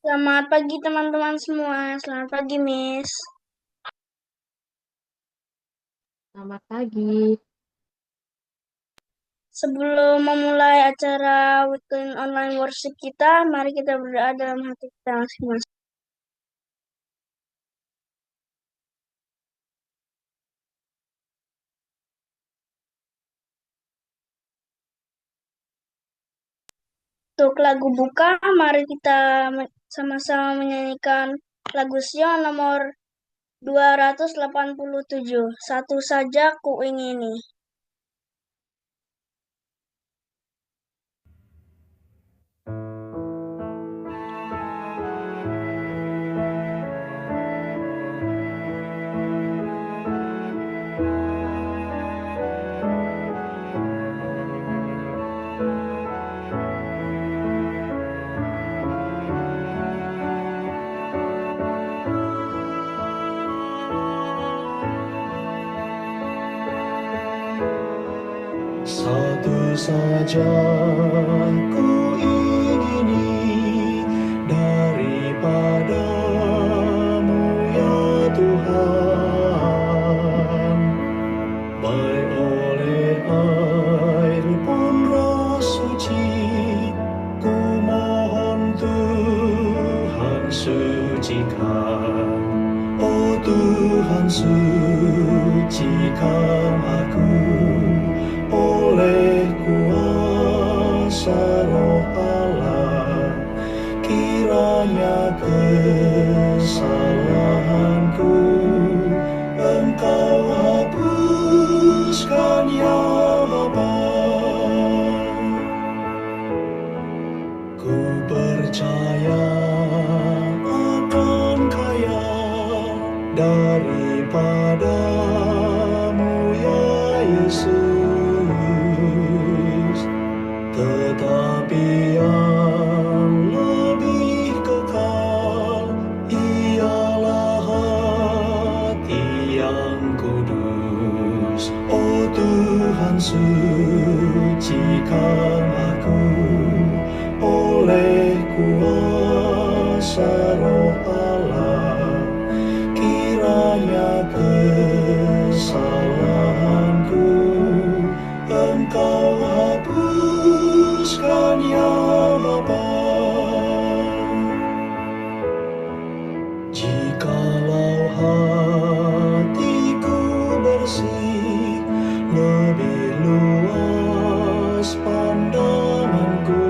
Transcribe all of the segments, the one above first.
Selamat pagi teman-teman semua. Selamat pagi, Miss. Selamat pagi. Sebelum memulai acara weekend online worship kita, mari kita berdoa dalam hati kita masing-masing. Untuk lagu buka, mari kita sama-sama menyanyikan lagu Sion nomor 287. Satu saja ku ingini. Satu saja ku ingini daripadamu ya Tuhan, baik oleh air pun roh suci, ku mohon Tuhan sucikan. Oh Tuhan sucikan aku oleh kuasa Roh Allah, kiranya kesalahanku Engkau hapuskan ya Bapa. Ku percaya akan kaya daripadamu ya Yesus, tetapi yang lebih kekal ialah hati yang kudus. Oh Tuhan sucikan aku oleh kuasa Roh Allah, kiranya kesalahanku Engkau hapuskan ya Bapa. Jikalau hatiku bersih, lebih luas pandanganku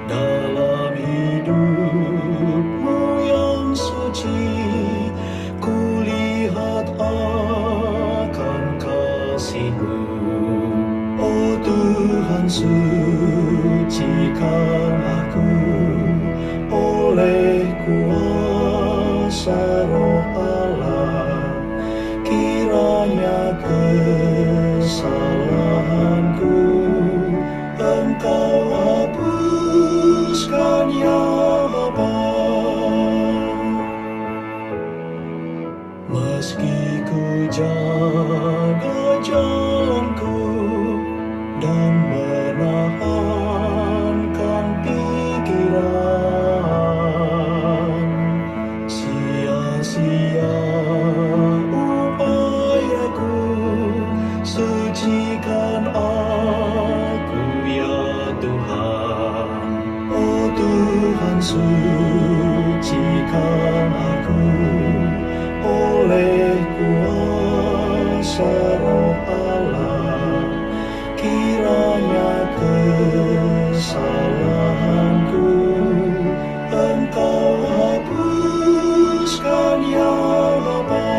dalam hidupmu yang suci, kulihat akan kasih-Mu. Oh Tuhan sucikan aku oleh kuasa Roh Allah, kiranya kesalahanku Engkau hapuskan ya Bapa. Meski ku jaga jalanku dan menahankan pikiran, sia-sia upayaku, sucikan aku ya Tuhan. Oh Tuhan sucikan aku oleh kuasa Roh Allah, kiranya kesalahanku Engkau hapuskan ya Bapa.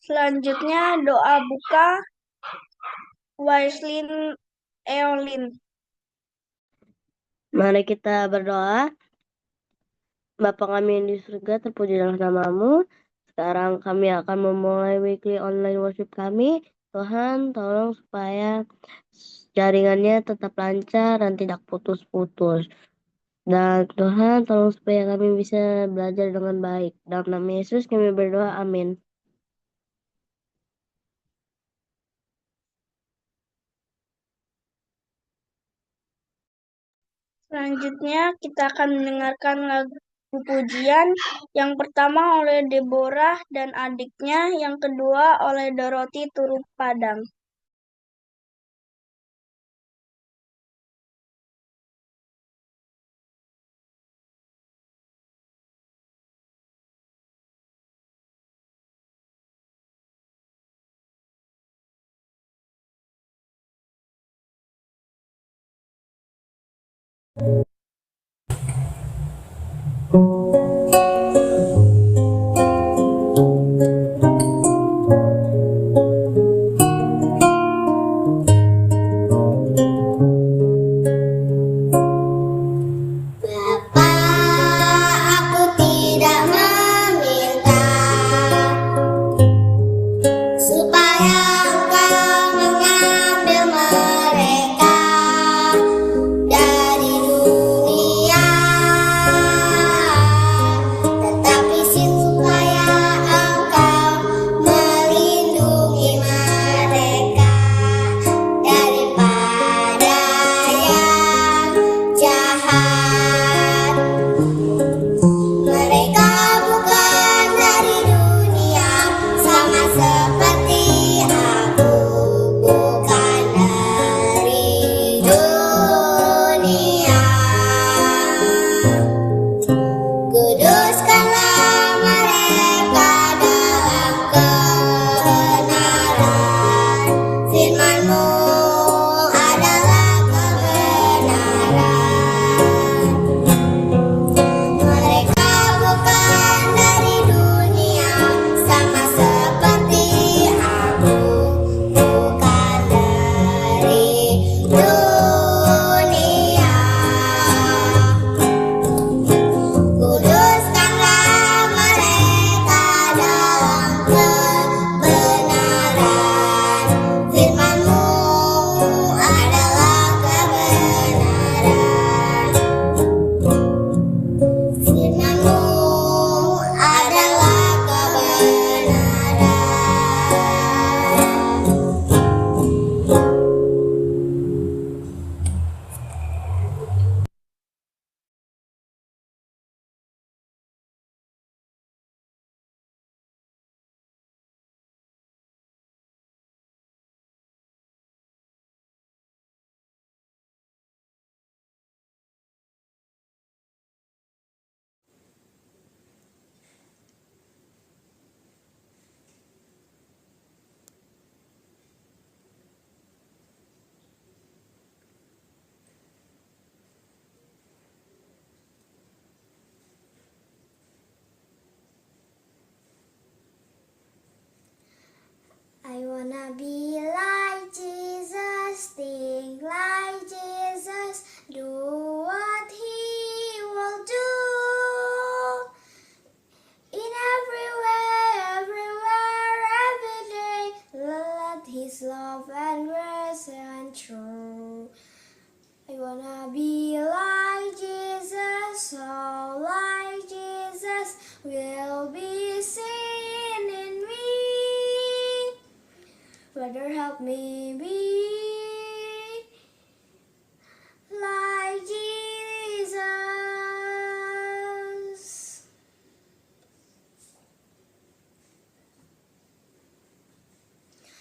Selanjutnya doa buka Waislin Eolin. Mari kita berdoa. Bapa kami yang di surga, terpujilah nama-Mu. Sekarang kami akan memulai weekly online worship kami. Tuhan, tolong supaya jaringannya tetap lancar dan tidak putus-putus. Dan Tuhan, tolong supaya kami bisa belajar dengan baik. Dalam nama Yesus kami berdoa, amin. Selanjutnya kita akan mendengarkan lagu pujian. Yang pertama oleh Deborah dan adiknya, yang kedua oleh Dorothy Turut Padang. Bapa, aku tidak meminta supaya Engkau mengambil mereka dari dunia, tetapi supaya Engkau melindungi mereka daripada yang jahat. Mereka bukan dari dunia, sama seperti aku bukan dari dunia. Kuduskanlah mereka dalam kebenaran, firman-Mu adalah kebenaran. Mereka bukan dari dunia, sama seperti aku bukan dari dunia. Kuduskanlah mereka dalam kebenaran, firman-Mu adalah kebenaran. Firman-Mu adalah kebenaran. I wanna be like Jesus, think like Jesus, do what He will do. In everywhere, every day, let His love and grace and true. I wanna be like Jesus, so like Jesus will be seen in me. Father, help me be like Jesus.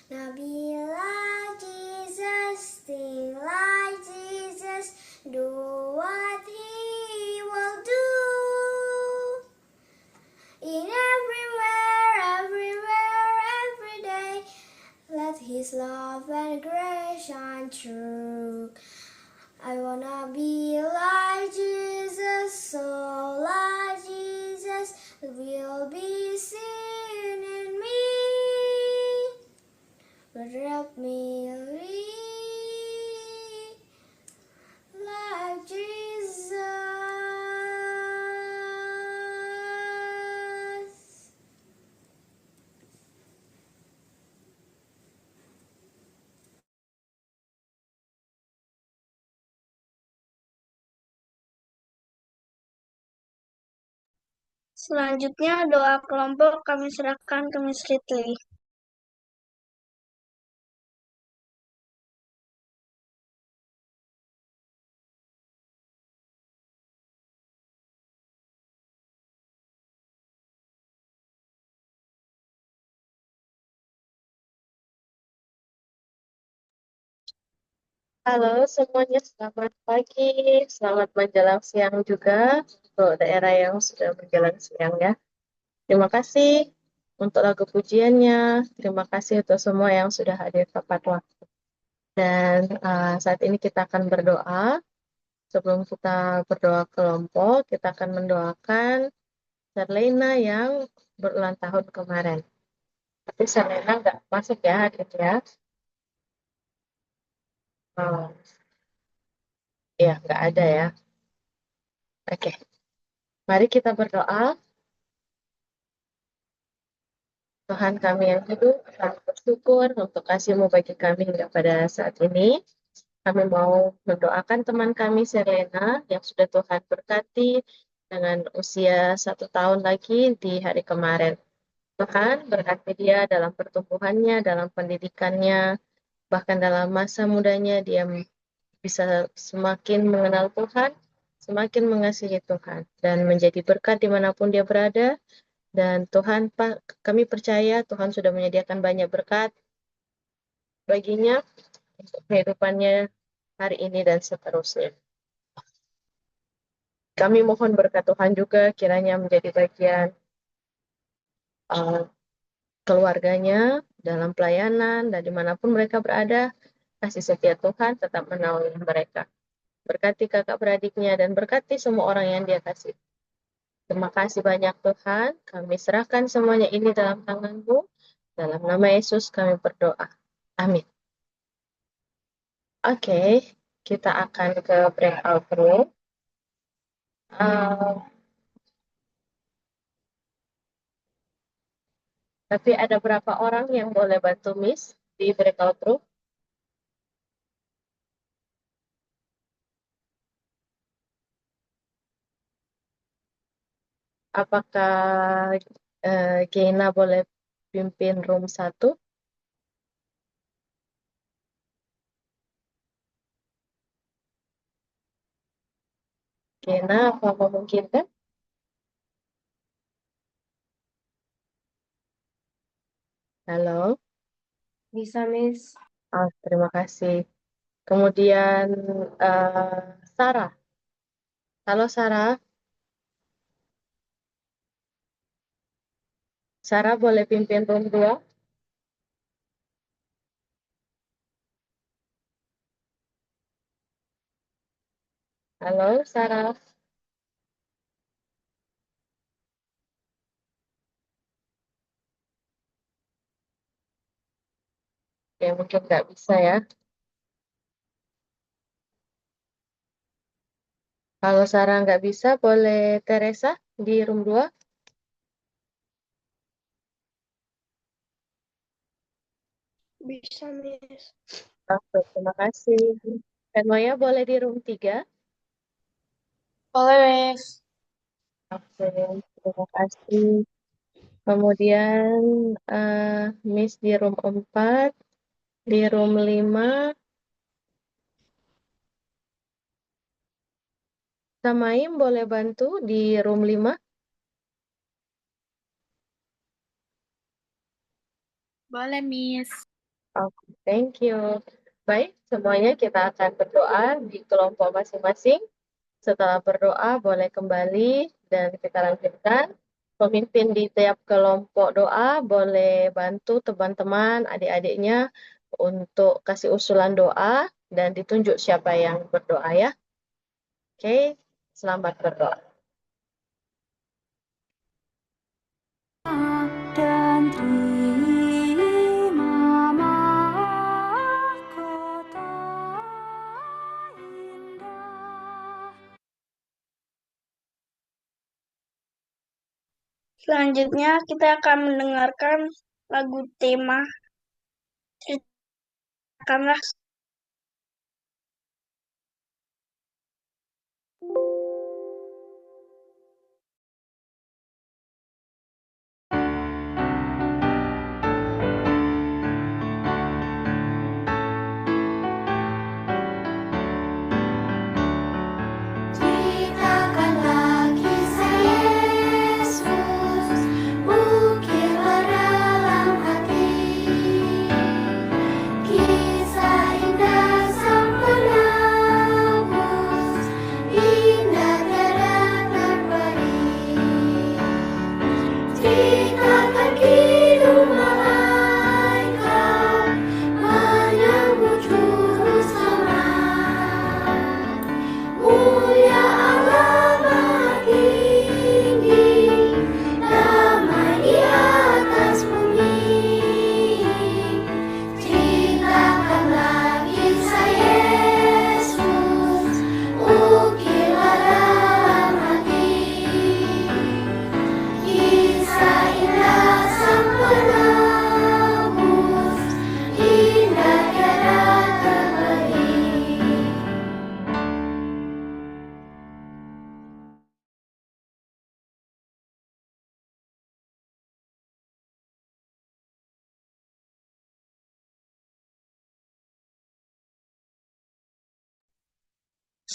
Now be like Jesus, think like Jesus, do what He will do. In everywhere, every day, let His love and grace shine through. I wanna be like Jesus, so like Jesus will be seen in me. But help me be like Jesus. Selanjutnya doa kelompok kami serahkan ke Miss Ridley. Halo semuanya, selamat pagi, selamat menjelang siang juga untuk daerah yang sudah menjelang siang ya. Terima kasih untuk lagu pujiannya, terima kasih untuk semua yang sudah hadir tepat waktu. Dan saat ini kita akan berdoa. Sebelum kita berdoa kelompok, kita akan mendoakan Serlena yang berulang tahun kemarin. Tapi Serlena nggak masuk ya hadir ya. Oh, ya nggak ada ya. Oke, mari kita berdoa. Tuhan kami yang hidup, kami bersyukur untuk kasih-Mu bagi kami hingga pada saat ini. Kami mau mendoakan teman kami Serlena yang sudah Tuhan berkati dengan usia 1 tahun lagi di hari kemarin. Tuhan berkati dia dalam pertumbuhannya, dalam pendidikannya, bahkan dalam masa mudanya dia bisa semakin mengenal Tuhan, semakin mengasihi Tuhan, dan menjadi berkat dimanapun dia berada. Dan Tuhan, Pak, kami percaya Tuhan sudah menyediakan banyak berkat baginya untuk kehidupannya hari ini dan seterusnya. Kami mohon berkat Tuhan juga kiranya menjadi bagian keluarganya dalam pelayanan dan dimanapun mereka berada, kasih setia Tuhan tetap menaungi mereka. Berkati kakak beradiknya dan berkati semua orang yang dia kasih. Terima kasih banyak Tuhan, kami serahkan semuanya ini dalam tangan-Mu. Dalam nama Yesus kami berdoa. Amin. Oke, kita akan ke breakout room. Tapi ada berapa orang yang boleh bantu Miss di breakout room? Apakah Gina boleh pimpin room 1? Gina, apa memungkinkan? Halo? Bisa, Miss. Oh, terima kasih. Kemudian Sarah. Halo Sarah. Sarah boleh pimpin room 2? Halo Sarah. Ya mungkin nggak bisa ya. Kalau Sarah nggak bisa, boleh Teresa di room 2? Bisa, Miss. Oke, terima kasih. Noya boleh di room 3? Boleh, Miss. Oke, terima kasih. Kemudian Miss di room 4, di room 5, Samaim boleh bantu di room 5? Boleh, Miss. Oke, thank you. Baik, semuanya kita akan berdoa di kelompok masing-masing. Setelah berdoa, boleh kembali dan kita lanjutkan. Pemimpin di tiap kelompok doa boleh bantu teman-teman, adik-adiknya untuk kasih usulan doa dan ditunjuk siapa yang berdoa ya. Oke, selamat berdoa. Dan terima mahkota indah. Selanjutnya kita akan mendengarkan lagu tema Ceritakanlah. Ceritakanlah kisah Yesus, ukirlah dalam hati kisah indah Sang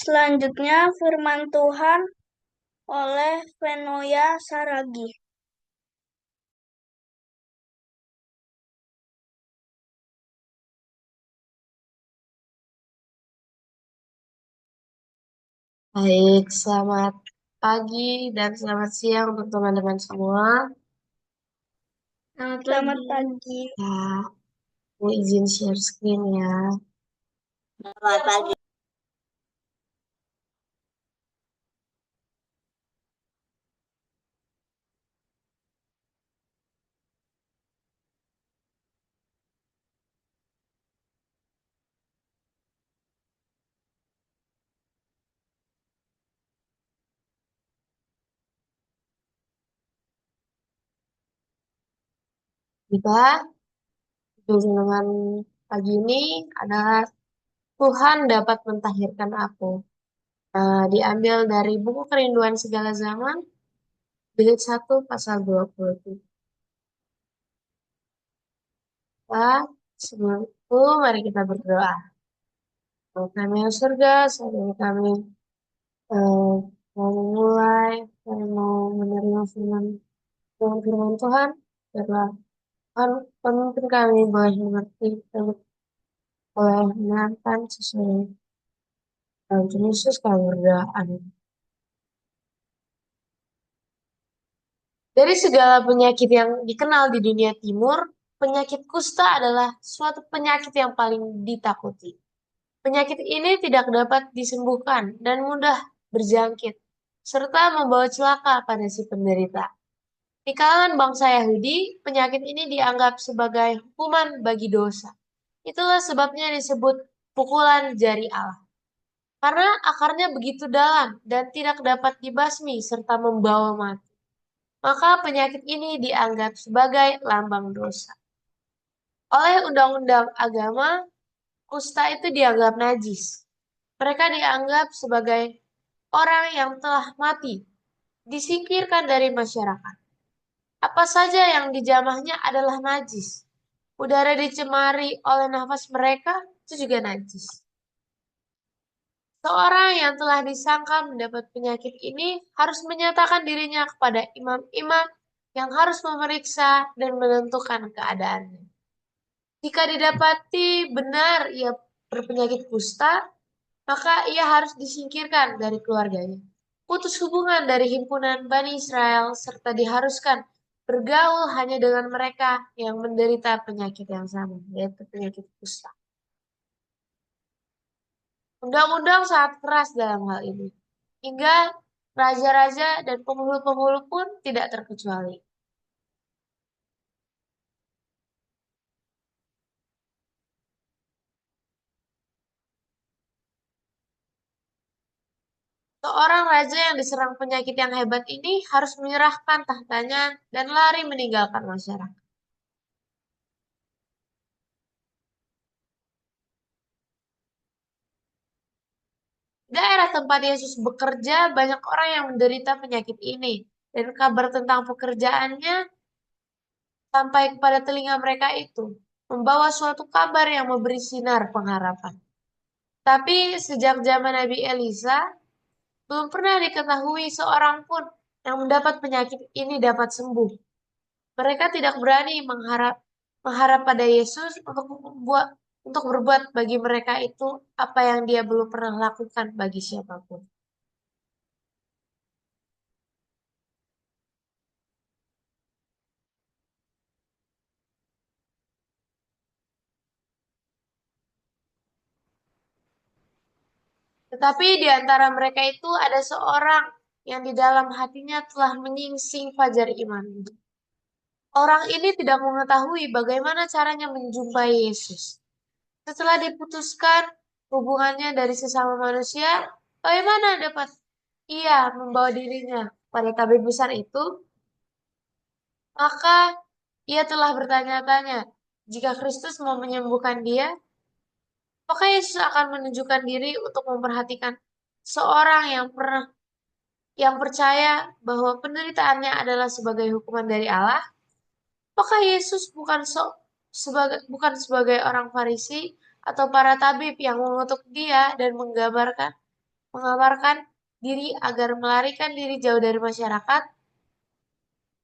Selanjutnya firman Tuhan oleh Venoya Saragi. Baik, selamat pagi dan selamat siang untuk teman-teman semua. Selamat pagi. Ya, aku izin share screen ya. Selamat pagi. Kita dengan pagi ini adalah Tuhan dapat mentahirkan aku. Diambil dari buku Kerinduan Segala Zaman, jilid 1 pasal 20. Sebelum itu mari kita berdoa. Kami yang surga, saat ini kami mau memulai, kami mau menerima firman Tuhan, biarlah Tuhan memimpin kami boleh mengerti dan boleh menyenangkan sesuai dalam Tuhan Yesus kami berdoa. Amin. Dari segala penyakit yang dikenal di dunia timur, penyakit kusta adalah suatu penyakit yang paling ditakuti. Penyakit ini tidak dapat disembuhkan dan mudah berjangkit, serta membawa celaka pada si penderita. Di kalangan bangsa Yahudi, penyakit ini dianggap sebagai hukuman bagi dosa. Itulah sebabnya disebut pukulan jari Allah. Karena akarnya begitu dalam dan tidak dapat dibasmi serta membawa mati. Maka penyakit ini dianggap sebagai lambang dosa. Oleh undang-undang agama, kusta itu dianggap najis. Mereka dianggap sebagai orang yang telah mati, disingkirkan dari masyarakat. Apa saja yang dijamahnya adalah najis. Udara dicemari oleh nafas mereka, itu juga najis. Seorang yang telah disangka mendapat penyakit ini harus menyatakan dirinya kepada imam-imam yang harus memeriksa dan menentukan keadaannya. Jika didapati benar ia berpenyakit kusta, maka ia harus disingkirkan dari keluarganya, putus hubungan dari himpunan Bani Israel, serta diharuskan bergaul hanya dengan mereka yang menderita penyakit yang sama, yaitu penyakit kusta. Undang-undang sangat keras dalam hal ini, hingga raja-raja dan penghulu-penghulu pun tidak terkecuali. Seorang raja yang diserang penyakit yang hebat ini harus menyerahkan tahtanya dan lari meninggalkan masyarakat. Di daerah tempat Yesus bekerja, banyak orang yang menderita penyakit ini, dan kabar tentang pekerjaannya sampai kepada telinga mereka itu, membawa suatu kabar yang memberi sinar pengharapan. Tapi sejak zaman Nabi Elisa, belum pernah diketahui seorang pun yang mendapat penyakit ini dapat sembuh. Mereka tidak berani mengharap pada Yesus untuk berbuat bagi mereka itu apa yang dia belum pernah lakukan bagi siapapun. Tetapi di antara mereka itu ada seorang yang di dalam hatinya telah menyingsing fajar iman. Orang ini tidak mengetahui bagaimana caranya menjumpai Yesus. Setelah diputuskan hubungannya dari sesama manusia, bagaimana dapat ia membawa dirinya pada tabib besar itu? Maka ia telah bertanya-tanya, jika Kristus mau menyembuhkan dia, maka Yesus akan menunjukkan diri untuk memperhatikan seorang yang percaya bahwa penderitaannya adalah sebagai hukuman dari Allah. Maka Yesus bukan sebagai orang Farisi atau para tabib yang mengutuk dia dan menggambarkan mengamarkan diri agar melarikan diri jauh dari masyarakat,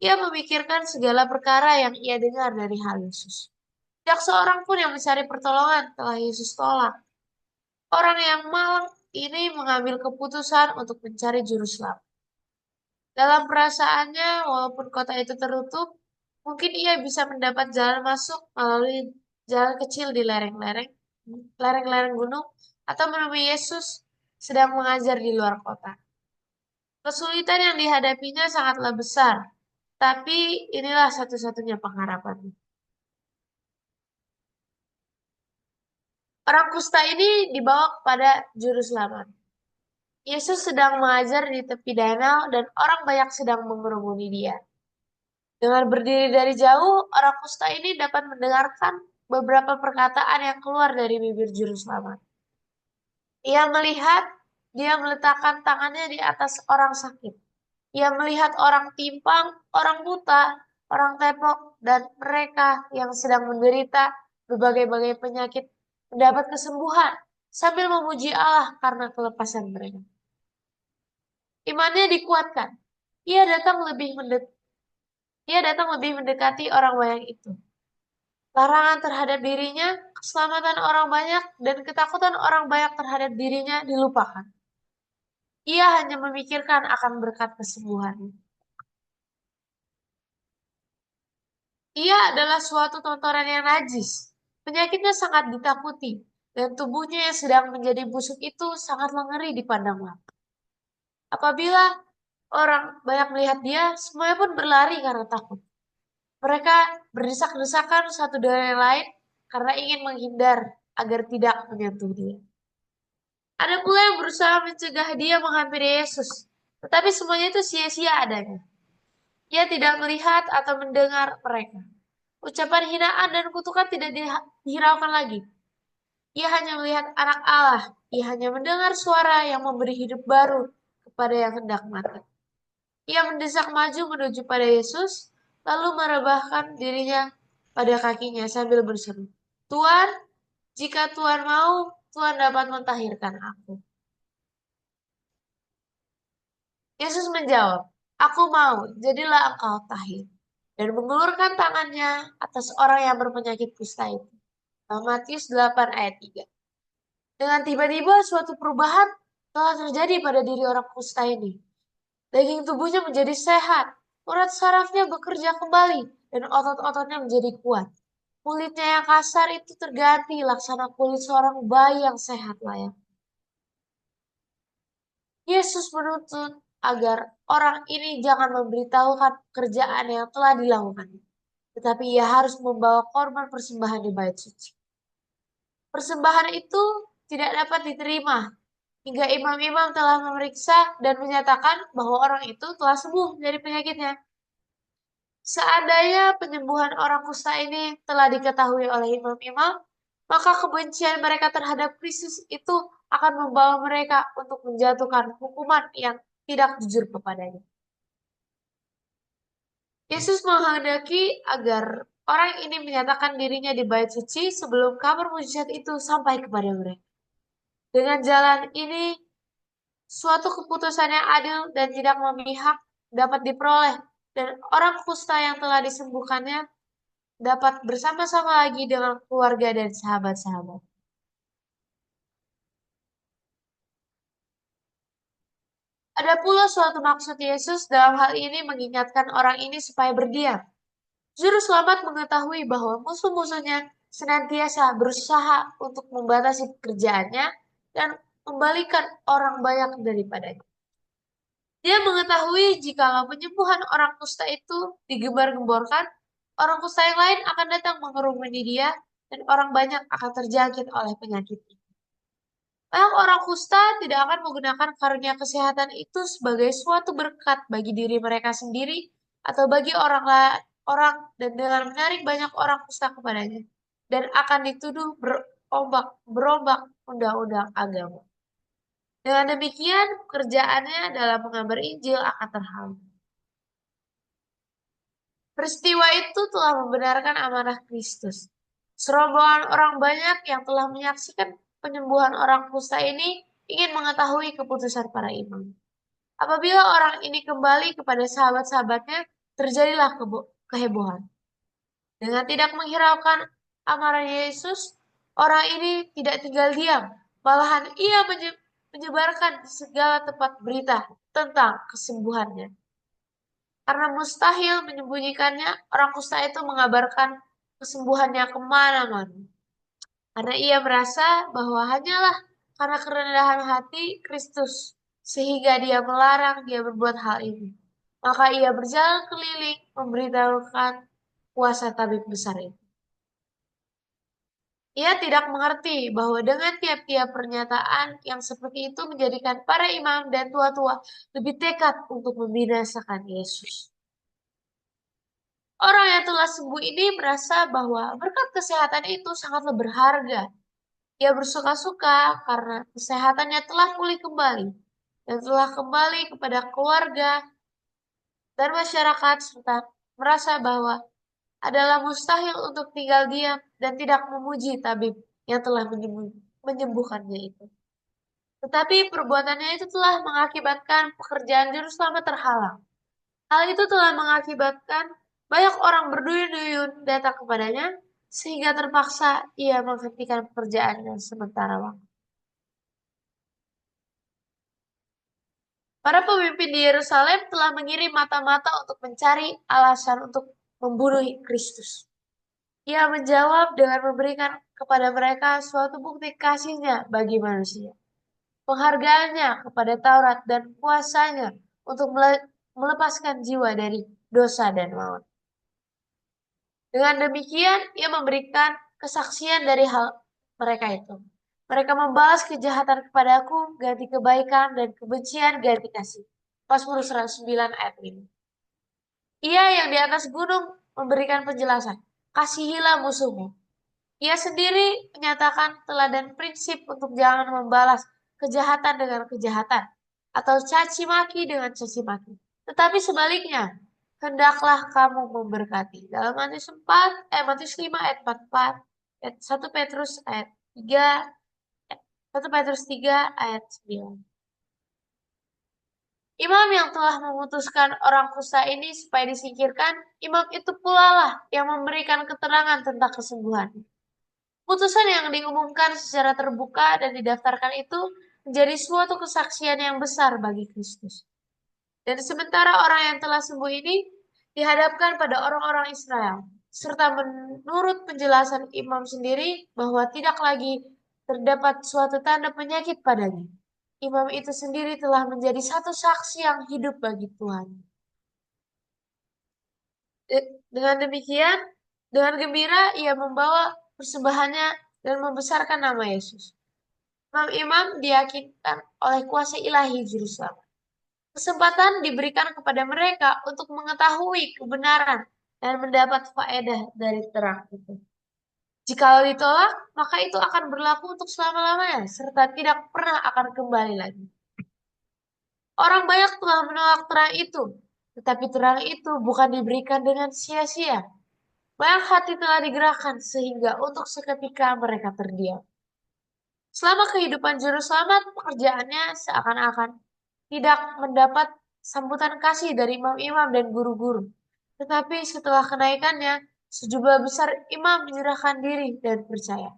ia memikirkan segala perkara yang ia dengar dari hal Yesus. Tidak seorang pun yang mencari pertolongan telah Yesus tolak. Orang yang malang ini mengambil keputusan untuk mencari juru selamat. Dalam perasaannya, walaupun kota itu tertutup, mungkin ia bisa mendapat jalan masuk melalui jalan kecil di lereng-lereng gunung, atau menemui Yesus sedang mengajar di luar kota. Kesulitan yang dihadapinya sangatlah besar, tapi inilah satu-satunya pengharapan. Orang kusta ini dibawa kepada juru selamat. Yesus sedang mengajar di tepi danau dan orang banyak sedang mengerumuni dia. Dengan berdiri dari jauh, orang kusta ini dapat mendengarkan beberapa perkataan yang keluar dari bibir juru selamat. Ia melihat dia meletakkan tangannya di atas orang sakit. Ia melihat orang timpang, orang buta, orang tepok, dan mereka yang sedang menderita berbagai-bagai penyakit mendapat kesembuhan sambil memuji Allah karena kelepasan mereka. Imannya dikuatkan. Ia datang lebih mendekati orang banyak itu. Larangan terhadap dirinya, keselamatan orang banyak, dan ketakutan orang banyak terhadap dirinya dilupakan. Ia hanya memikirkan akan berkat kesembuhan. Ia adalah suatu tontonan yang najis. Penyakitnya sangat ditakuti, dan tubuhnya yang sedang menjadi busuk itu sangatlah ngeri dipandang mata. Apabila orang banyak melihat dia, semuanya pun berlari karena takut. Mereka berdesak-desakan satu dengan yang lain karena ingin menghindar agar tidak menyentuh dia. Ada pula yang berusaha mencegah dia menghampiri Yesus, tetapi semuanya itu sia-sia adanya. Ia tidak melihat atau mendengar mereka. Ucapan hinaan dan kutukan tidak dihiraukan lagi. Ia hanya melihat anak Allah. Ia hanya mendengar suara yang memberi hidup baru kepada yang hendak mati. Ia mendesak maju menuju pada Yesus, lalu merebahkan dirinya pada kakinya sambil berseru, "Tuan, jika Tuan mau, Tuan dapat mentahirkan aku." Yesus menjawab, "Aku mau, jadilah engkau tahir." Dan mengulurkan tangannya atas orang yang berpenyakit kusta itu. Matius 8 ayat 3. Dengan tiba-tiba suatu perubahan telah terjadi pada diri orang kusta ini. Daging tubuhnya menjadi sehat, urat sarafnya bekerja kembali, dan otot-ototnya menjadi kuat. Kulitnya yang kasar itu terganti laksana kulit seorang bayi yang sehat layak. Yesus menuntut agar orang ini jangan memberitahukan pekerjaan yang telah dilakukan, tetapi ia harus membawa korban persembahan di bait suci. Persembahan itu tidak dapat diterima hingga imam-imam telah memeriksa dan menyatakan bahwa orang itu telah sembuh dari penyakitnya. Seandainya penyembuhan orang kusta ini telah diketahui oleh imam-imam, maka kebencian mereka terhadap Kristus itu akan membawa mereka untuk menjatuhkan hukuman yang tidak jujur kepadanya. Yesus menghendaki agar orang ini menyatakan dirinya di bait suci sebelum kabar mujizat itu sampai kepada mereka. Dengan jalan ini, suatu keputusan yang adil dan tidak memihak dapat diperoleh, dan orang kusta yang telah disembuhkannya dapat bersama-sama lagi dengan keluarga dan sahabat-sahabat. Ada pula suatu maksud Yesus dalam hal ini mengingatkan orang ini supaya berdiam. Juru selamat mengetahui bahwa musuh-musuhnya senantiasa berusaha untuk membatasi pekerjaannya dan membalikan orang banyak daripadanya. Dia mengetahui jika penyembuhan orang kusta itu digembar-gemborkan, orang kusta yang lain akan datang mengerumuni dia dan orang banyak akan terjangkit oleh penyakit itu. Banyak orang kusta tidak akan menggunakan karunia kesehatan itu sebagai suatu berkat bagi diri mereka sendiri atau bagi orang dan dengan menarik banyak orang kusta kepadanya dan akan dituduh berombak undang-undang agama. Dengan demikian, pekerjaannya dalam mengabar Injil akan terhalang. Peristiwa itu telah membenarkan amanah Kristus. Serombongan orang banyak yang telah menyaksikan penyembuhan orang kusta ini ingin mengetahui keputusan para imam. Apabila orang ini kembali kepada sahabat-sahabatnya, terjadilah kehebohan. Dengan tidak menghiraukan amarah Yesus, orang ini tidak tinggal diam. Malahan ia menyebarkan di segala tempat berita tentang kesembuhannya. Karena mustahil menyembunyikannya, orang kusta itu mengabarkan kesembuhannya kemana-mana. Karena ia merasa bahwa hanyalah karena kerendahan hati Kristus, sehingga dia melarang dia berbuat hal ini. Maka ia berjalan keliling memberitahukan kuasa tabib besar itu. Ia tidak mengerti bahwa dengan tiap-tiap pernyataan yang seperti itu menjadikan para imam dan tua-tua lebih tekad untuk membinasakan Yesus. Orang yang telah sembuh ini merasa bahwa berkat kesehatan itu sangatlah berharga. Ia bersuka-suka karena kesehatannya telah pulih kembali dan telah kembali kepada keluarga dan masyarakat serta merasa bahwa adalah mustahil untuk tinggal diam dan tidak memuji tabib yang telah menyembuhkannya itu. Tetapi perbuatannya itu telah mengakibatkan pekerjaan juru selamat terhalang. Hal itu telah mengakibatkan banyak orang berduyun-duyun datang kepadanya, sehingga terpaksa ia menghentikan pekerjaannya sementara waktu. Para pemimpin di Yerusalem telah mengirim mata-mata untuk mencari alasan untuk membunuh Kristus. Ia menjawab dengan memberikan kepada mereka suatu bukti kasihnya bagi manusia, penghargaannya kepada Taurat dan kuasanya untuk melepaskan jiwa dari dosa dan maut. Dengan demikian, ia memberikan kesaksian dari hal mereka itu. Mereka membalas kejahatan kepadaku, ganti kebaikan, dan kebencian ganti kasih. Mazmur 109 ayat 5. Ia yang di atas gunung memberikan penjelasan. Kasihilah musuhmu. Ia sendiri menyatakan teladan prinsip untuk jangan membalas kejahatan dengan kejahatan, atau caci maki dengan caci maki. Tetapi sebaliknya, hendaklah kamu memberkati. Dalam Matius 5 ayat 44, 1 Petrus ayat 3, 1 Petrus 3 ayat 9. Imam yang telah memutuskan orang kusta ini supaya disingkirkan, imam itu pula lah yang memberikan keterangan tentang kesembuhan. Putusan yang diumumkan secara terbuka dan didaftarkan itu menjadi suatu kesaksian yang besar bagi Kristus. Dan sementara orang yang telah sembuh ini dihadapkan pada orang-orang Israel, serta menurut penjelasan imam sendiri bahwa tidak lagi terdapat suatu tanda penyakit padanya. Imam itu sendiri telah menjadi satu saksi yang hidup bagi Tuhan. Dengan demikian, dengan gembira ia membawa persembahannya dan membesarkan nama Yesus. Imam-imam diyakinkan oleh kuasa ilahi juru selamat. Kesempatan diberikan kepada mereka untuk mengetahui kebenaran dan mendapat faedah dari terang itu. Jikalau ditolak, maka itu akan berlaku untuk selama-lamanya, serta tidak pernah akan kembali lagi. Orang banyak telah menolak terang itu, tetapi terang itu bukan diberikan dengan sia-sia. Banyak hati telah digerakkan sehingga untuk seketika mereka terdiam. Selama kehidupan juru selamat, pekerjaannya seakan-akan tidak mendapat sambutan kasih dari imam-imam dan guru-guru. Tetapi setelah kenaikannya, sejumlah besar imam menyerahkan diri dan percaya.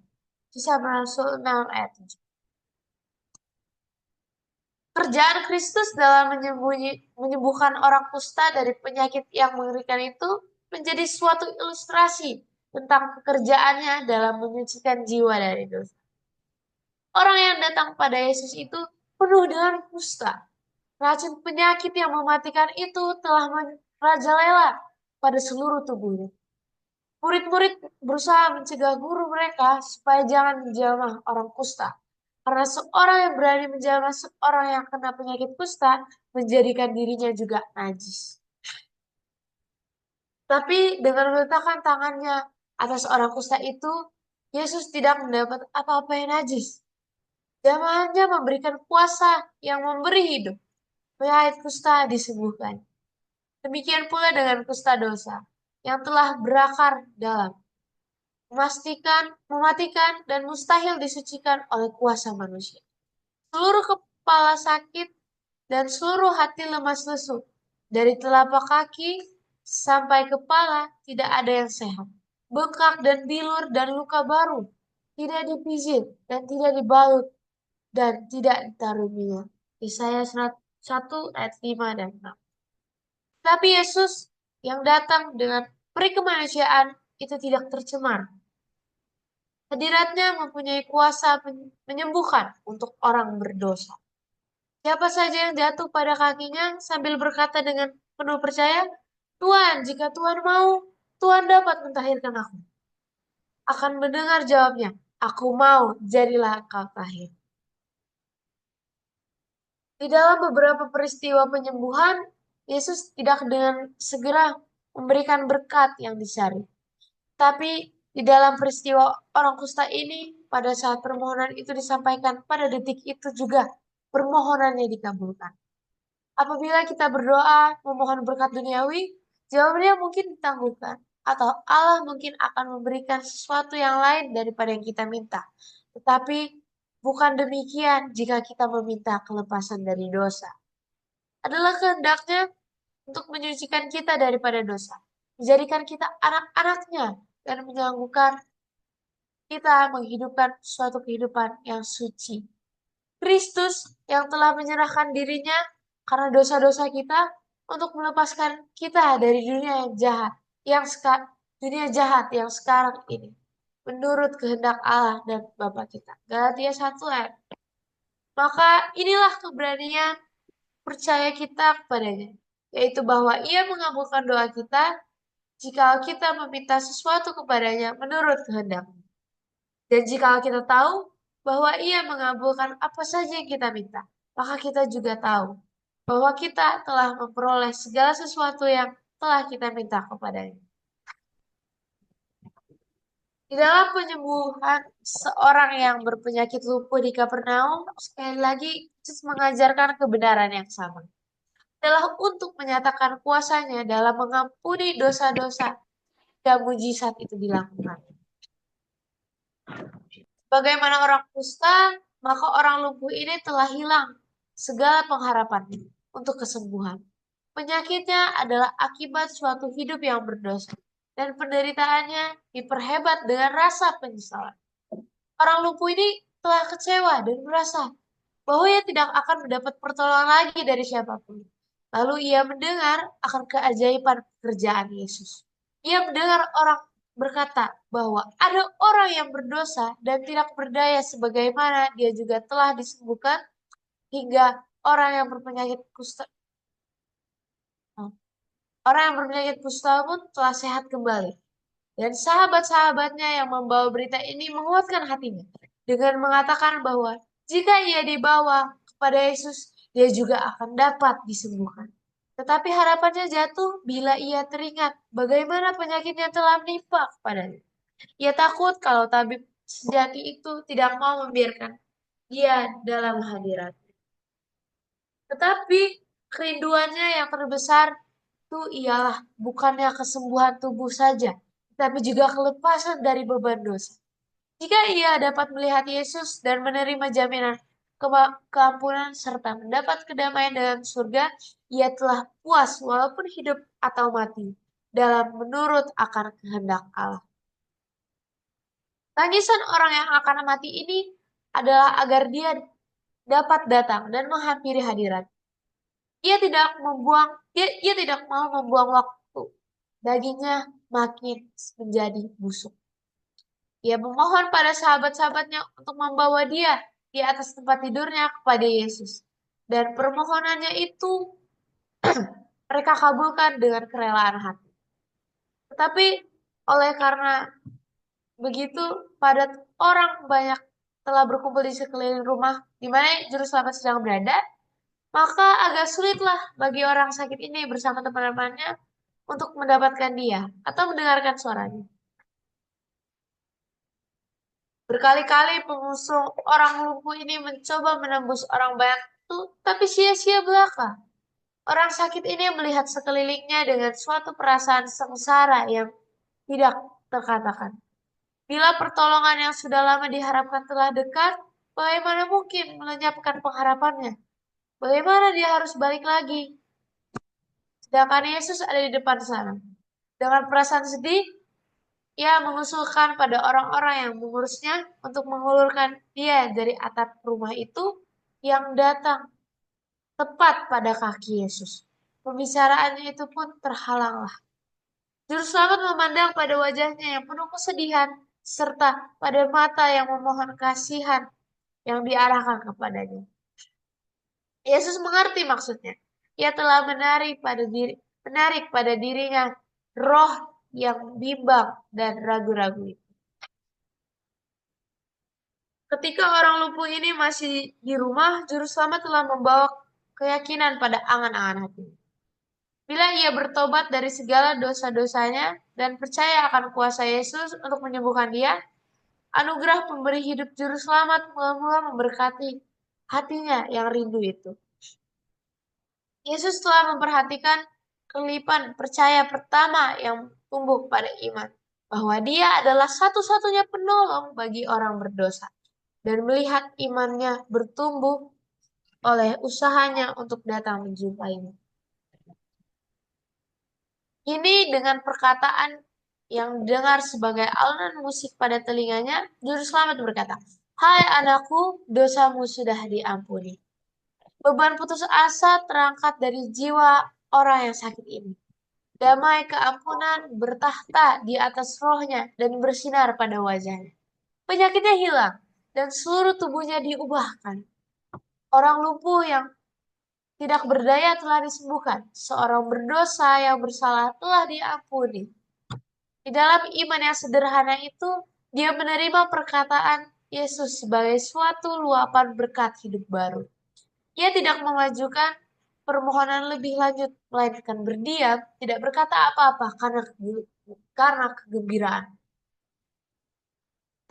Kisah Rasul 6 ayat 7. Kerjaan Kristus dalam menyembuhkan orang kusta dari penyakit yang mengerikan itu menjadi suatu ilustrasi tentang pekerjaannya dalam menyucikan jiwa dari dosa. Orang yang datang pada Yesus itu penuh dengan kusta. Racun penyakit yang mematikan itu telah merajalela pada seluruh tubuhnya. Murid-murid berusaha mencegah guru mereka supaya jangan menjamah orang kusta. Karena seorang yang berani menjamah seorang yang kena penyakit kusta menjadikan dirinya juga najis. Tapi dengan meletakkan tangannya atas orang kusta itu, Yesus tidak mendapat apa-apa yang najis. Jamaahnya memberikan kuasa yang memberi hidup. Penyakit kusta disembuhkan. Demikian pula dengan kusta dosa yang telah berakar dalam, mematikan dan mustahil disucikan oleh kuasa manusia. seluruh kepala sakit, dan seluruh hati lemas lesu. Dari telapak kaki sampai kepala tidak ada yang sehat. Bengkak dan bilur dan luka baru, tidak dipijit dan tidak dibalut dan tidak ditaruh minyak. Yesaya 1 ayat 5 dan 6. Tapi Yesus yang datang dengan peri kemanusiaan itu tidak tercemar. Hadiratnya mempunyai kuasa menyembuhkan untuk orang berdosa. Siapa saja yang jatuh pada kakinya sambil berkata dengan penuh percaya, Tuhan, jika Tuhan mau, Tuhan dapat mentahirkan aku. Akan mendengar jawabnya, aku mau, jadilah engkau tahir. Di dalam beberapa peristiwa penyembuhan, Yesus tidak dengan segera memberikan berkat yang dicari. Tapi di dalam peristiwa orang kusta ini, pada saat permohonan itu disampaikan, pada detik itu juga permohonannya dikabulkan. Apabila kita berdoa memohon berkat duniawi, jawabannya mungkin ditangguhkan. Atau Allah mungkin akan memberikan sesuatu yang lain daripada yang kita minta. Tetapi bukan demikian jika kita meminta kelepasan dari dosa. Adalah kehendaknya untuk menyucikan kita daripada dosa. Menjadikan kita anak-anaknya dan menyangguhkan kita menghidupkan suatu kehidupan yang suci. Kristus yang telah menyerahkan dirinya karena dosa-dosa kita untuk melepaskan kita dari dunia yang jahat, dunia jahat yang sekarang ini. Menurut kehendak Allah dan Bapa kita. Galatia 1 ayat. Maka inilah keberanian percaya kita kepadanya, yaitu bahwa Ia mengabulkan doa kita jika kita meminta sesuatu kepadanya menurut kehendaknya. Dan jika kita tahu bahwa Ia mengabulkan apa saja yang kita minta, maka kita juga tahu bahwa kita telah memperoleh segala sesuatu yang telah kita minta kepadanya. Di dalam penyembuhan seorang yang berpenyakit lumpuh di Kapernaum, sekali lagi Yesus mengajarkan kebenaran yang sama. Adalah untuk menyatakan kuasanya dalam mengampuni dosa-dosa dan mujizat itu dilakukan. Bagaimana orang kusta, maka orang lumpuh ini telah hilang segala pengharapannya untuk kesembuhan. Penyakitnya adalah akibat suatu hidup yang berdosa, dan penderitaannya diperhebat dengan rasa penyesalan. Orang lumpuh ini telah kecewa dan merasa bahwa ia tidak akan mendapat pertolongan lagi dari siapapun. Lalu ia mendengar akan keajaiban pekerjaan Yesus. Ia mendengar orang berkata bahwa ada orang yang berdosa dan tidak berdaya sebagaimana dia juga telah disembuhkan, hingga orang yang berpenyakit kusta pun telah sehat kembali. Dan sahabat-sahabatnya yang membawa berita ini menguatkan hatinya dengan mengatakan bahwa jika ia dibawa kepada Yesus, dia juga akan dapat disembuhkan. Tetapi harapannya jatuh bila ia teringat bagaimana penyakitnya telah menimpa kepadanya. Ia takut kalau tabib sejati itu tidak mau membiarkan dia dalam hadiratnya. Tetapi kerinduannya yang terbesar itu ialah bukannya kesembuhan tubuh saja, tapi juga kelepasan dari beban dosa. Jika ia dapat melihat Yesus dan menerima jaminan keampunan serta mendapat kedamaian dalam surga, ia telah puas walaupun hidup atau mati dalam menurut akan kehendak Allah. Tangisan orang yang akan mati ini adalah agar dia dapat datang dan menghampiri hadirat. Ia tidak mau membuang waktu. Dagingnya makin menjadi busuk. Ia memohon pada sahabat-sahabatnya untuk membawa dia di atas tempat tidurnya kepada Yesus. Dan permohonannya itu mereka kabulkan dengan kerelaan hati. Tetapi oleh karena begitu padat orang banyak telah berkumpul di sekeliling rumah di mana juru selamat sedang berada, maka agak sulitlah bagi orang sakit ini bersama teman-temannya untuk mendapatkan dia atau mendengarkan suaranya. Berkali-kali pengusung orang lumpuh ini mencoba menembus orang banyak itu, tapi sia-sia belaka. Orang sakit ini melihat sekelilingnya dengan suatu perasaan sengsara yang tidak terkatakan. Bila pertolongan yang sudah lama diharapkan telah dekat, Bagaimana mungkin melenyapkan pengharapannya? Bagaimana dia harus balik lagi? Sedangkan Yesus ada di depan sana. Dengan perasaan sedih, ia mengusulkan pada orang-orang yang mengurusnya untuk mengulurkan dia dari atap rumah itu yang datang tepat pada kaki Yesus. Pembicaraannya itu pun terhalanglah. Juru selamat memandang pada wajahnya yang penuh kesedihan, serta pada mata yang memohon kasihan yang diarahkan kepadanya. Yesus mengerti maksudnya. Ia telah menarik pada dirinya roh yang bimbang dan ragu-ragu itu. Ketika orang lumpuh ini masih di rumah, juru selamat telah membawa keyakinan pada angan-angan hatinya. Bila ia bertobat dari segala dosa-dosanya dan percaya akan kuasa Yesus untuk menyembuhkan dia, anugerah pemberi hidup juru selamat mula-mula memberkati hatinya yang rindu itu. Yesus telah memperhatikan kelipan percaya pertama yang tumbuh pada iman, bahwa dia adalah satu-satunya penolong bagi orang berdosa, dan melihat imannya bertumbuh oleh usahanya untuk datang menjumpainya. Ini dengan perkataan yang dengar sebagai alunan musik pada telinganya, juru selamat berkata, "Hai anakku, dosamu sudah diampuni." Beban putus asa terangkat dari jiwa orang yang sakit ini. Damai keampunan bertahta di atas rohnya dan bersinar pada wajahnya. Penyakitnya hilang dan seluruh tubuhnya diubahkan. Orang lumpuh yang tidak berdaya telah disembuhkan. Seorang berdosa yang bersalah telah diampuni. Di dalam iman yang sederhana itu, dia menerima perkataan Yesus sebagai suatu luapan berkat hidup baru. Ia tidak memajukan permohonan lebih lanjut, melainkan berdiam, tidak berkata apa-apa karena kegembiraan.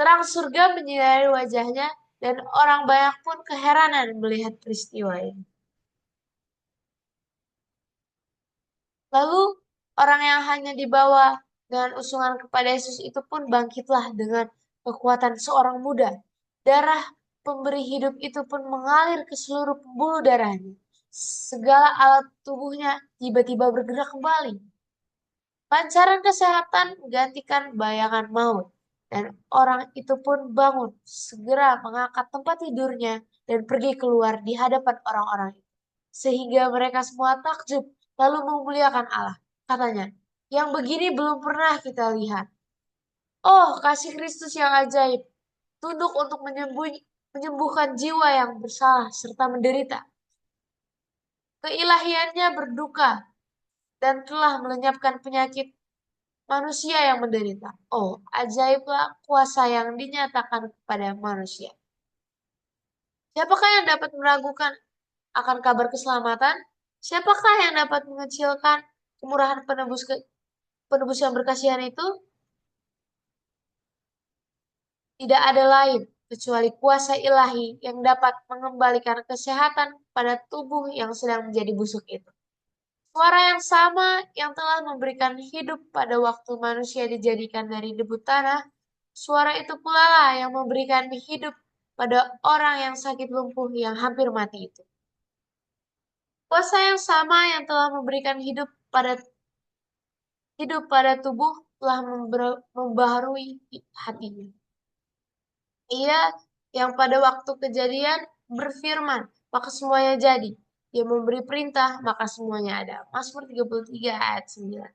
Terang surga menyinari wajahnya, dan orang banyak pun keheranan melihat peristiwa ini. Lalu orang yang hanya dibawa dengan usungan kepada Yesus itu pun bangkitlah dengan kekuatan seorang muda. Darah pemberi hidup itu pun mengalir ke seluruh pembuluh darahnya. Segala alat tubuhnya tiba-tiba bergerak kembali. Pancaran kesehatan menggantikan bayangan maut. Dan orang itu pun bangun, segera mengangkat tempat tidurnya dan pergi keluar di hadapan orang-orang itu. Sehingga mereka semua takjub lalu memuliakan Allah. Katanya, yang begini belum pernah kita lihat. Oh, kasih Kristus yang ajaib, tunduk untuk menyembuhkan jiwa yang bersalah serta menderita. Keilahiannya berduka dan telah melenyapkan penyakit manusia yang menderita. Oh, ajaiblah kuasa yang dinyatakan kepada manusia. Siapakah yang dapat meragukan akan kabar keselamatan? Siapakah yang dapat mengecilkan kemurahan penebus yang berkasihan itu? Tidak ada lain kecuali kuasa ilahi yang dapat mengembalikan kesehatan pada tubuh yang sedang menjadi busuk itu. Suara yang sama yang telah memberikan hidup pada waktu manusia dijadikan dari debu tanah, suara itu pula lah yang memberikan hidup pada orang yang sakit lumpuh yang hampir mati itu. Kuasa yang sama yang telah memberikan hidup pada tubuh telah membaharui hatinya. Ia yang pada waktu kejadian berfirman, maka semuanya jadi. Dia memberi perintah, maka semuanya ada. Mazmur 33 ayat 9.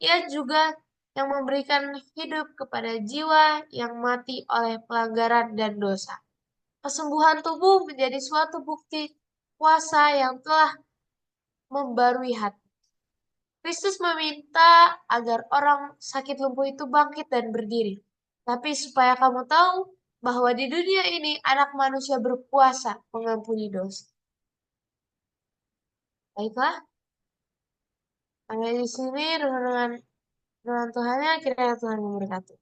Ia juga yang memberikan hidup kepada jiwa yang mati oleh pelanggaran dan dosa. Kesembuhan tubuh menjadi suatu bukti kuasa yang telah membarui hati. Kristus meminta agar orang sakit lumpuh itu bangkit dan berdiri. Tapi supaya kamu tahu bahwa di dunia ini anak manusia berkuasa mengampuni dosa. Baiklah, sampai di sini dengan Tuhannya, kiranya Tuhan memberkati.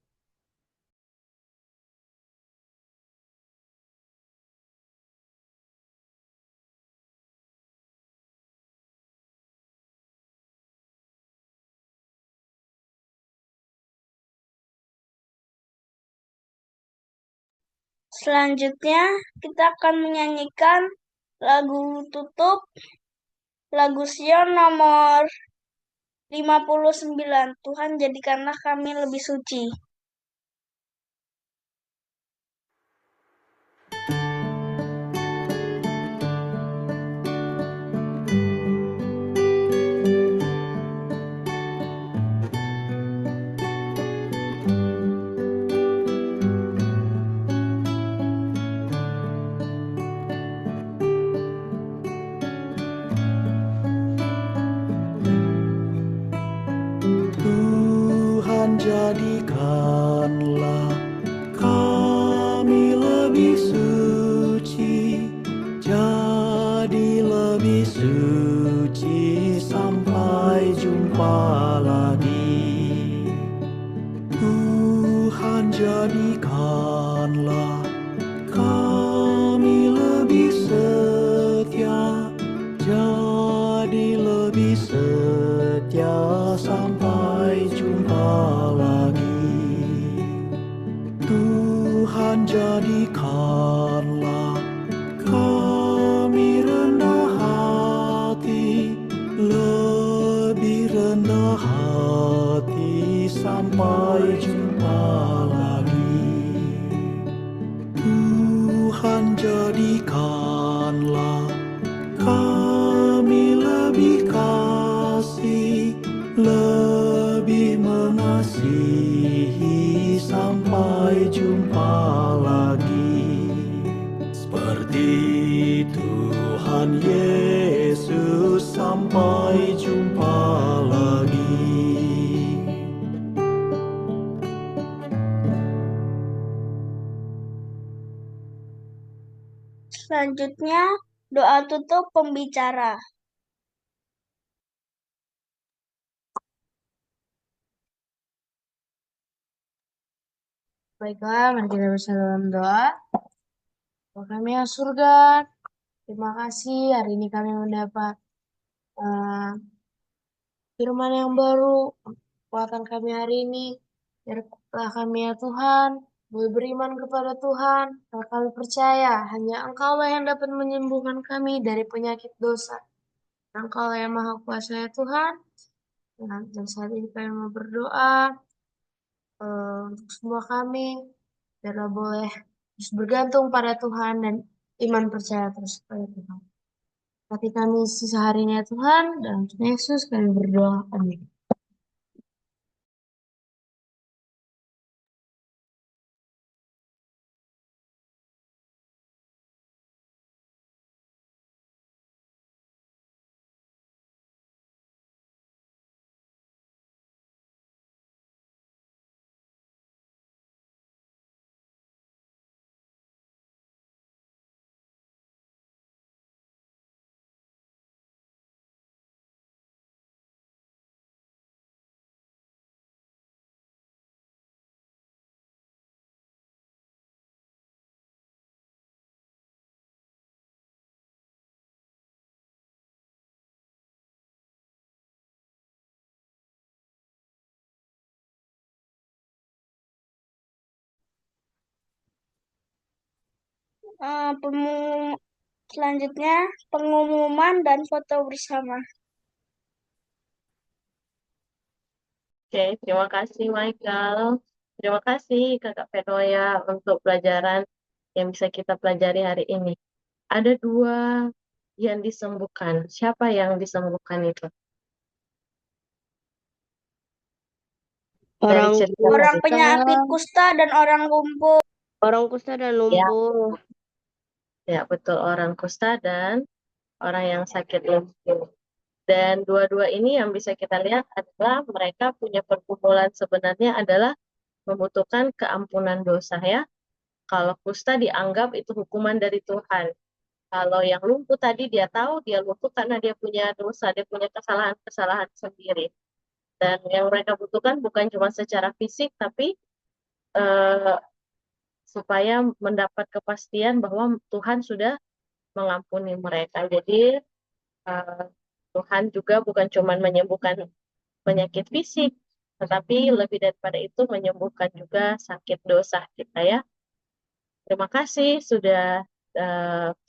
Selanjutnya, kita akan menyanyikan lagu tutup, lagu Sion nomor 59. Tuhan jadikanlah kami lebih suci. Tuhan jadikanlah kami lebih suci, jadi lebih suci sampai jumpa lagi. Tuhan jadikanlah kami lebih setia, jadi lebih setia sampai jumpa lagi. Tuhan jadikanlah kami rendah hati, lebih rendah hati sampai jumpa lagi. Tuhan jadikanlah kami lebih kasih, lebih mengasihi sampai jumpa lagi. Seperti Tuhan Yesus sampai jumpa lagi. Selanjutnya, doa tutup pembicara. Baiklah, mari kita bersama dalam doa. Bapa kami yang surga, terima kasih hari ini kami mendapat firman yang baru, kekuatan kami hari ini. Biarlah kami ya Tuhan, boleh beriman kepada Tuhan, karena kami percaya hanya Engkau yang dapat menyembuhkan kami dari penyakit dosa. Engkau yang Maha Kuasa ya Tuhan. Dan saat ini kami mau berdoa untuk semua kami, biarlah boleh terus bergantung pada Tuhan dan iman percaya terus pada Tuhan. Hati kami sisa harinya Tuhan, dalam nama Yesus kami berdoa. Amin. Selanjutnya, pengumuman dan foto bersama. Oke, terima kasih Michael. Terima kasih Kakak Venoya untuk pelajaran yang bisa kita pelajari hari ini. Ada dua yang disembuhkan. Siapa yang disembuhkan itu? Dari Orang cerita Orang tadi. penyakit kusta dan orang lumpuh. Orang kusta dan lumpuh. Ya, betul. Orang kusta dan orang yang sakit lumpuh. Dan dua-dua ini yang bisa kita lihat adalah mereka punya pergumulan sebenarnya adalah membutuhkan keampunan dosa ya. Kalau kusta dianggap itu hukuman dari Tuhan. Kalau yang lumpuh tadi dia tahu dia lumpuh karena dia punya dosa, dia punya kesalahan-kesalahan sendiri. Dan yang mereka butuhkan bukan cuma secara fisik, tapi supaya mendapat kepastian bahwa Tuhan sudah mengampuni mereka. Jadi Tuhan juga bukan cuma menyembuhkan penyakit fisik, tetapi lebih daripada itu menyembuhkan juga sakit dosa kita ya. Terima kasih sudah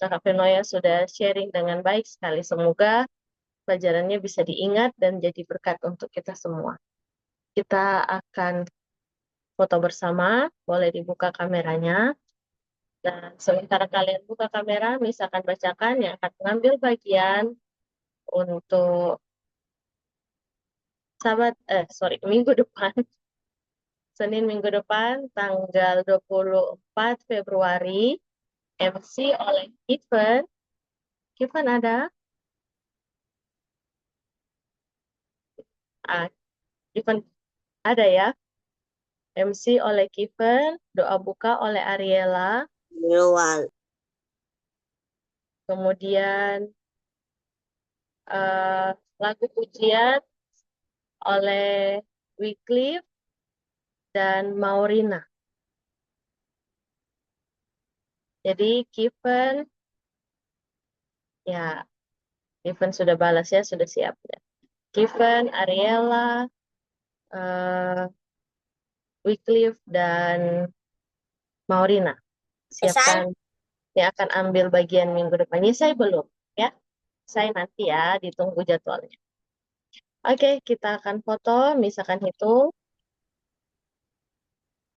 Kakak Venoya sudah sharing dengan baik sekali. Semoga pelajarannya bisa diingat dan jadi berkat untuk kita semua. Kita akan foto bersama, boleh dibuka kameranya. Dan sementara kalian buka kamera, misalkan bacakan yang akan mengambil bagian untuk minggu depan. Senin minggu depan, tanggal 24 Februari, MC oleh Kiven. Kiven ada? Kiven ada ya? MC oleh Kiven, doa buka oleh Ariela. Kemudian lagu pujian oleh Wycliffe dan Maurina. Jadi Kiven, ya Kiven sudah balas ya, sudah siap ya. Kiven, Ariela, Wycliffe dan Maurina. Siapkan yang akan ambil bagian minggu depannya. Saya belum ya. Saya nanti ya, ditunggu jadwalnya. Oke, kita akan foto, misalkan hitung.